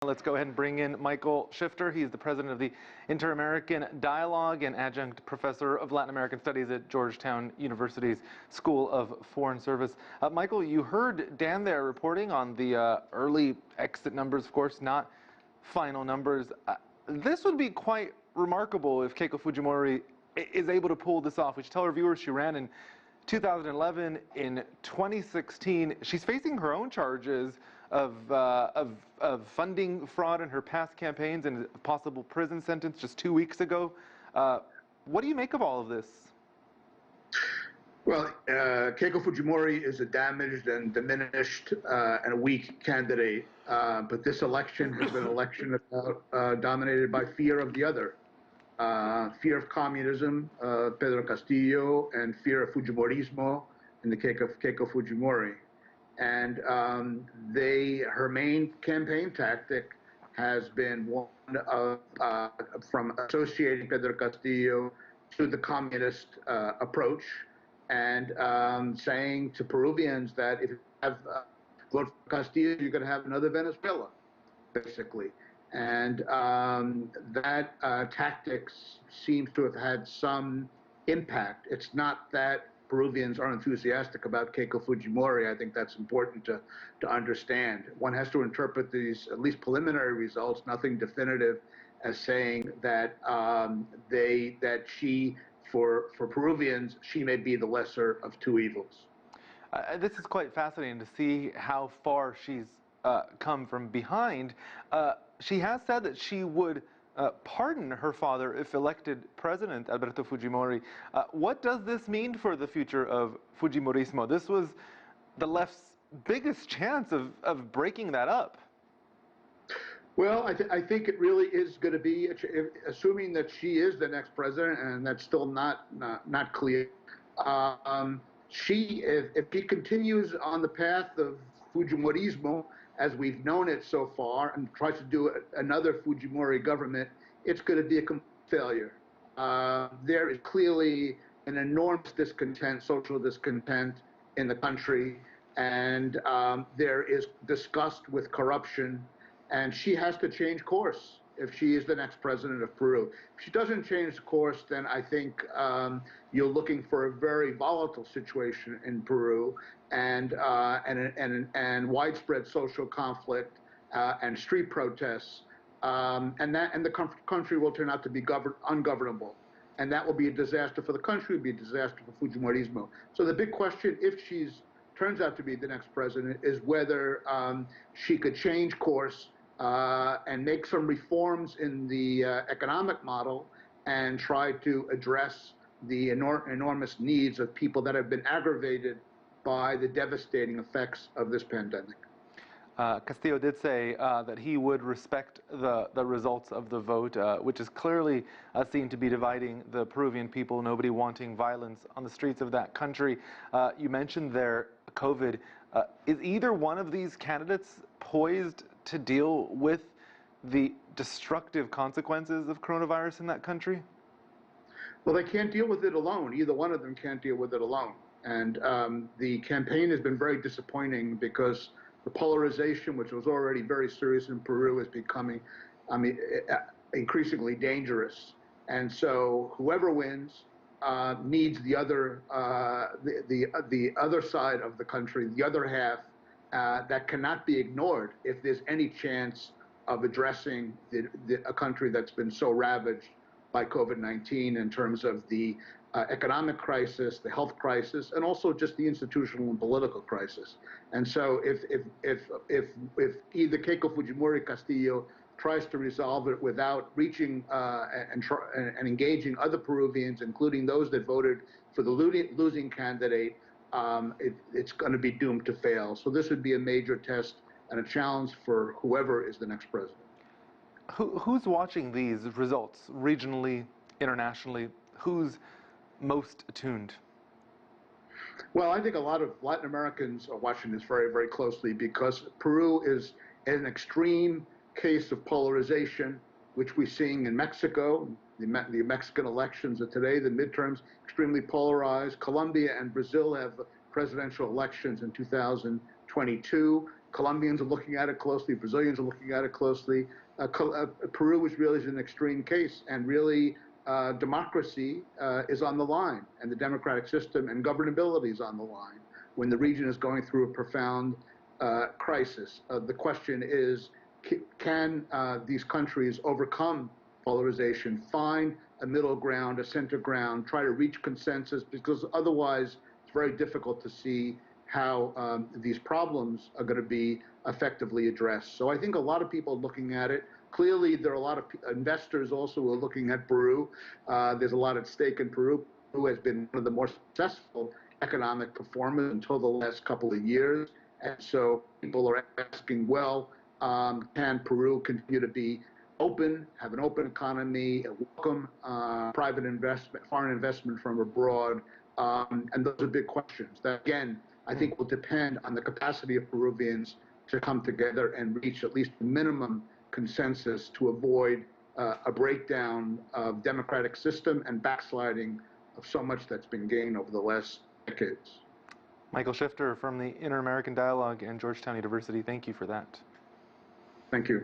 Let's go ahead and bring in Michael Shifter. He's the president of the Inter-American Dialogue and adjunct professor of Latin American Studies at Georgetown University's School of Foreign Service. Michael, you heard Dan there reporting on the early exit numbers, of course, not final numbers. This would be quite remarkable if Keiko Fujimori is able to pull this off. We should tell our viewers she ran in 2011. In 2016, she's facing her own charges of funding fraud in her past campaigns and a possible prison sentence just 2 weeks ago. What do you make of all of this? Well, Keiko Fujimori is a damaged and diminished and a weak candidate, but this election has been an election dominated by fear of the other. Fear of communism, Pedro Castillo, and fear of Fujimorismo in the case of Keiko Fujimori. And her main campaign tactic has been one of from associating Pedro Castillo to the communist approach, and saying to Peruvians that if you have vote for Castillo, you're going to have another Venezuela, basically. And that tactics seems to have had some impact. It's not that Peruvians are enthusiastic about Keiko Fujimori. I think that's important to understand. One has to interpret these, at least preliminary results, nothing definitive, as saying that for Peruvians, she may be the lesser of two evils. This is quite fascinating to see how far she's come from behind. She has said that she would pardon her father if elected president, Alberto Fujimori. What does this mean for the future of Fujimorismo? This was the left's biggest chance of breaking that up. Well, I think it really is going to be, assuming that she is the next president, and that's still not clear. If she continues on the path of Fujimorismo, as we've known it so far, and tries to do another Fujimori government, it's going to be a complete failure. There is clearly an enormous discontent, social discontent in the country, and there is disgust with corruption, and she has to change course if she is the next president of Peru. If she doesn't change course, then I think you're looking for a very volatile situation in Peru, and widespread social conflict and street protests, and the country will turn out to be ungovernable, and that will be a disaster for the country. It will be a disaster for Fujimorismo. So the big question, if she turns out to be the next president, is whether she could change course and make some reforms in the economic model and try to address the enormous needs of people that have been aggravated by the devastating effects of this pandemic. Castillo did say that he would respect the results of the vote, which is clearly seen to be dividing the Peruvian people, nobody wanting violence on the streets of that country. You mentioned there COVID. Is either one of these candidates poised to deal with the destructive consequences of coronavirus in that country? Well, they can't deal with it alone. Either one of them can't deal with it alone. And the campaign has been very disappointing because the polarization, which was already very serious in Peru, is becoming, increasingly dangerous. And so whoever wins needs the other, the other side of the country, the other half, that cannot be ignored if there's any chance of addressing a country that's been so ravaged by COVID-19 in terms of the economic crisis, the health crisis, and also just the institutional and political crisis. And so if either Keiko Fujimori Castillo tries to resolve it without reaching and engaging other Peruvians, including those that voted for the losing candidate, it's going to be doomed to fail. So this would be a major test and a challenge for whoever is the next president. Who's watching these results regionally, internationally? Who's most attuned? Well, I think a lot of Latin Americans are watching this very, very closely because Peru is an extreme case of polarization, which we're seeing in Mexico. The Mexican elections of today, the midterms, extremely polarized. Colombia and Brazil have presidential elections in 2022. Colombians are looking at it closely. Brazilians are looking at it closely. Peru is really an extreme case, and really democracy is on the line, and the democratic system and governability is on the line when the region is going through a profound crisis. The question is, can these countries overcome polarization, find a middle ground, a center ground, try to reach consensus, because otherwise it's very difficult to see how these problems are going to be effectively addressed. So I think a lot of people are looking at it. Clearly, there are a lot of investors also who are looking at Peru. There's a lot at stake in Peru. Peru has been one of the more successful economic performers until the last couple of years. And so people are asking, well, can Peru continue to be open, have an open economy, welcome private investment, foreign investment from abroad? And those are big questions that, again, I think will depend on the capacity of Peruvians to come together and reach at least a minimum consensus to avoid a breakdown of democratic system and backsliding of so much that's been gained over the last decades. Michael Shifter from the Inter-American Dialogue and Georgetown University, thank you for that. Thank you.